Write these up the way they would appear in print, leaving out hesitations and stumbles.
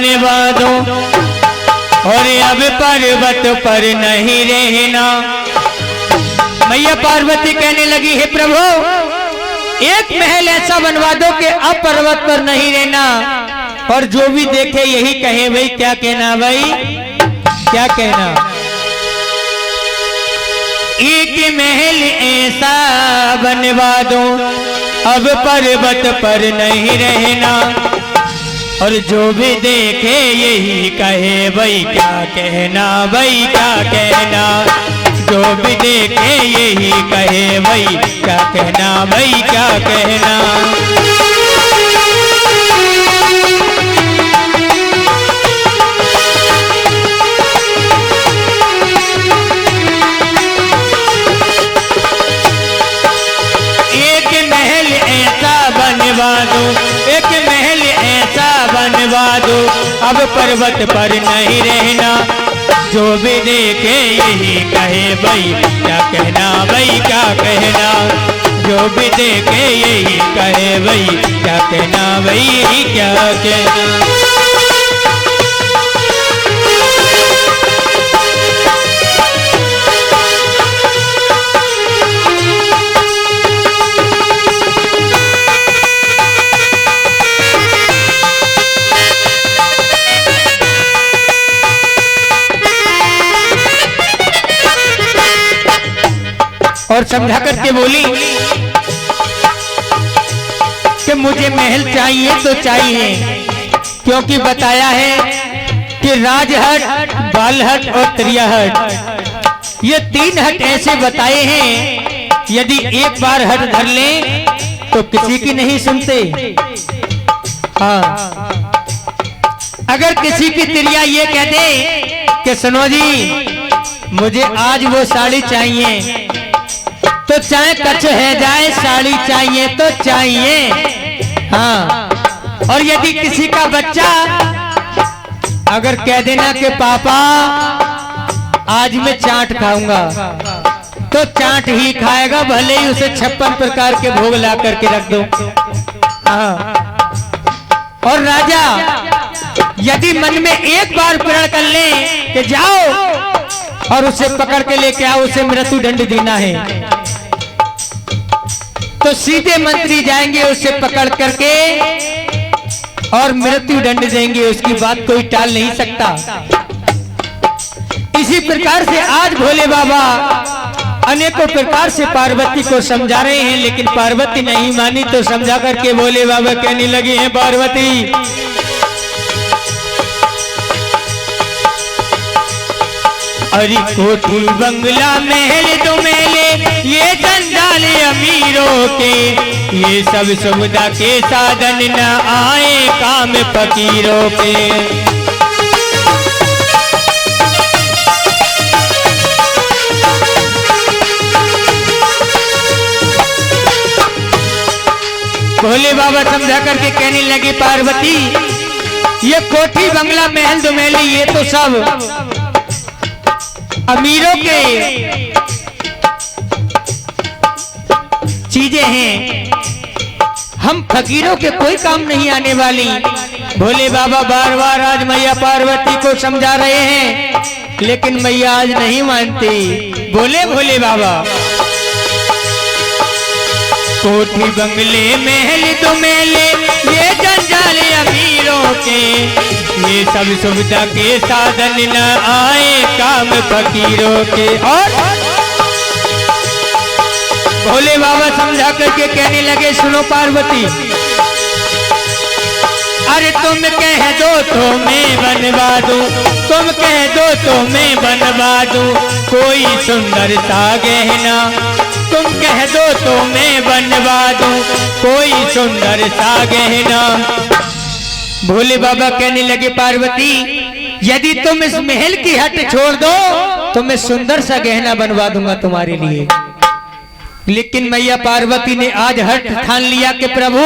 बनवा दो और अब पर्वत पर नहीं रहना। मैया पार्वती कहने लगी, हे प्रभु एक महल ऐसा बनवा दो कि अब पर्वत पर नहीं रहना और जो भी देखे यही कहे। भाई क्या कहना, भाई क्या कहना। एक महल ऐसा बनवा दो अब पर्वत पर नहीं रहना और जो भी देखे यही कहे। भाई क्या कहना, भाई क्या कहना। जो भी देखे यही कहे। भाई क्या कहना, भाई क्या कहना। बनवा दो एक महल ऐसा बनवा दो अब पर्वत पर नहीं रहना। जो भी देखे यही कहे। भाई क्या कहना, भाई क्या कहना। जो भी देखे यही कहे। भाई क्या कहना, भाई क्या कहना। और समझा करके बोली कि मुझे महल चाहिए तो चाहिए, क्योंकि बताया है कि राजहट, बालहट और त्रियाहट ये 3 हट ऐसे बताए हैं यदि एक बार हट धर लें तो किसी की नहीं सुनते। हाँ, अगर किसी की त्रिया ये कह दे कि सुनो जी मुझे आज वो साड़ी चाहिए तो चाहे कच्छ है जाए साड़ी चाहिए तो चाहिए। हाँ, और यदि किसी का बच्चा अगर कह देना कि पापा आज मैं चाट खाऊंगा तो चाट ही खाएगा, भले ही उसे 56 प्रकार के भोग ला करके रख दो। हाँ, और राजा यदि मन में एक बार प्रण कर ले कि जाओ और उसे पकड़ के लेके आओ, उसे मृत्यु दंड देना है, तो सीधे मंत्री जाएंगे उसे पकड़ करके और मृत्यु दंड देंगे। उसकी बात कोई टाल नहीं सकता। इसी प्रकार से आज भोले बाबा अनेकों प्रकार से पार्वती को समझा रहे हैं, लेकिन पार्वती नहीं मानी तो समझा करके भोले बाबा कहने लगे हैं, पार्वती अरे कोठी बंगला महल दो मेले ये जंजाल अमीरों के, ये सब सुविधा के साधन न आए काम फकीरों के। भोले बाबा समझा करके कहने लगे, पार्वती ये कोठी बंगला महल दो मेले ये तो सब अमीरों के चीजें हैं, हम फकीरों के कोई काम नहीं आने वाली। भोले बाबा बार बार आज मैया पार्वती को समझा रहे हैं, लेकिन मैया आज नहीं मानती। बोले भोले बाबा कोठी बंगले महल दो मेले ये जंजाल अमीरों के, ये सब सुविधा के साधन न आए काम फकीरों के। और भोले बाबा समझा करके कहने लगे, सुनो पार्वती अरे तुम कह दो तो मैं बनवा दूं, तुम कह दो तो मैं बनवा दूं कोई सुंदर सा गहना, तुम कह दो तो मैं बनवा दूं कोई सुंदर सा गहना। भोले बाबा कहने लगे, पार्वती यदि तुम इस महल की हट छोड़ दो तो मैं सुंदर सा गहना बनवा दूंगा तुम्हारे लिए। लेकिन मैया पार्वती ने आज हट ठान लिया कि प्रभु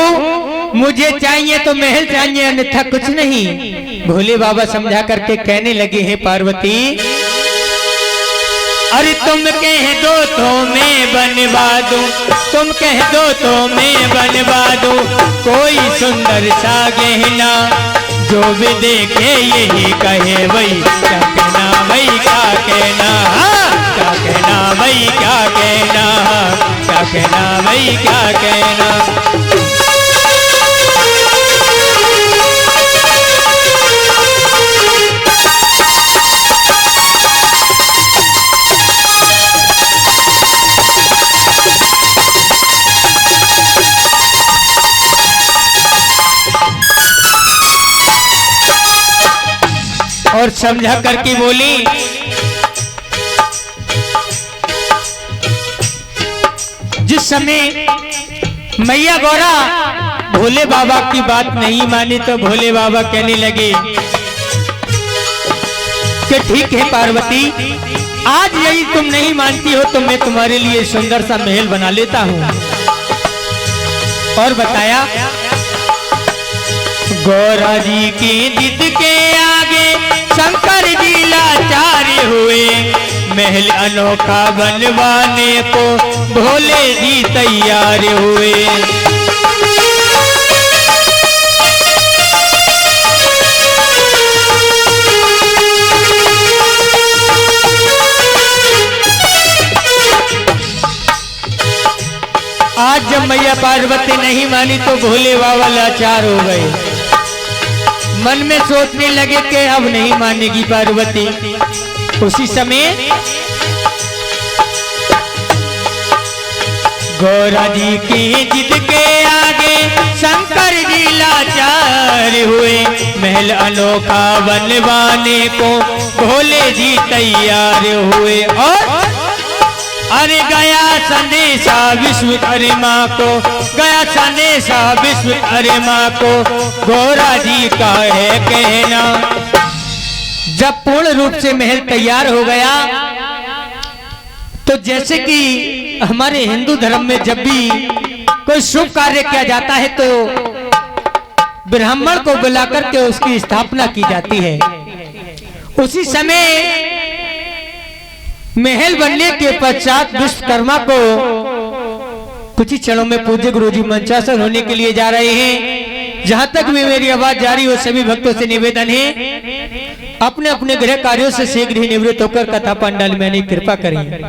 मुझे चाहिए तो महल चाहिए, अन्यथा कुछ नहीं। भोले बाबा समझा करके कहने लगे हैं, पार्वती अरे तुम कह दो तो मैं बनवा दूं, तुम कह दो तो मैं बनवा दूं कोई सुंदर सा गहना, जो भी देखे यही कहे वही क्या कहना भाई क्या कहना, क्या कहना भाई क्या कहना, क्या कहना भाई क्या कहना। और समझा करके बोली, जिस समय मैया गौरा भोले बाबा की बात नहीं मानी तो भोले बाबा कहने लगे कि ठीक है पार्वती, आज यही तुम नहीं मानती हो तो मैं तुम्हारे लिए सुंदर सा महल बना लेता हूँ। और बताया, गौरा जी की जिद के आगे शंकर जी लाचार हुए, महल अनोखा बनवाने को भोले जी तैयार हुए। आज जब मैया पार्वती नहीं मानी तो भोले बाबा लाचार हो गए, मन में सोचने लगे कि अब नहीं मानेगी पार्वती। उसी समय गौरा जी की जिद के आगे शंकर जी लाचार हुए, महल अनोखा बनवाने को भोले जी तैयार हुए। और अरे गया संदेशा विश्वकर्मा को, गया संदेशा विश्वकर्मा को, गौरा जी का है कहना। जब पूर्ण रूप से महल तैयार हो गया तो जैसे कि हमारे हिंदू धर्म में जब भी कोई शुभ कार्य किया जाता है तो ब्राह्मण को बुलाकर के उसकी स्थापना की जाती है। उसी समय महल बनने के पश्चात विश्वकर्मा को कुछ ही क्षणों में पूज्य गुरुजी मंचासन होने के लिए जा रहे हैं। जहां तक भी मेरी आवाज जारी हो, सभी भक्तों से निवेदन है अपने अपने गृह कार्यों से शीघ्र ही निवृत्त होकर कथा पंडाल में कृपा करें।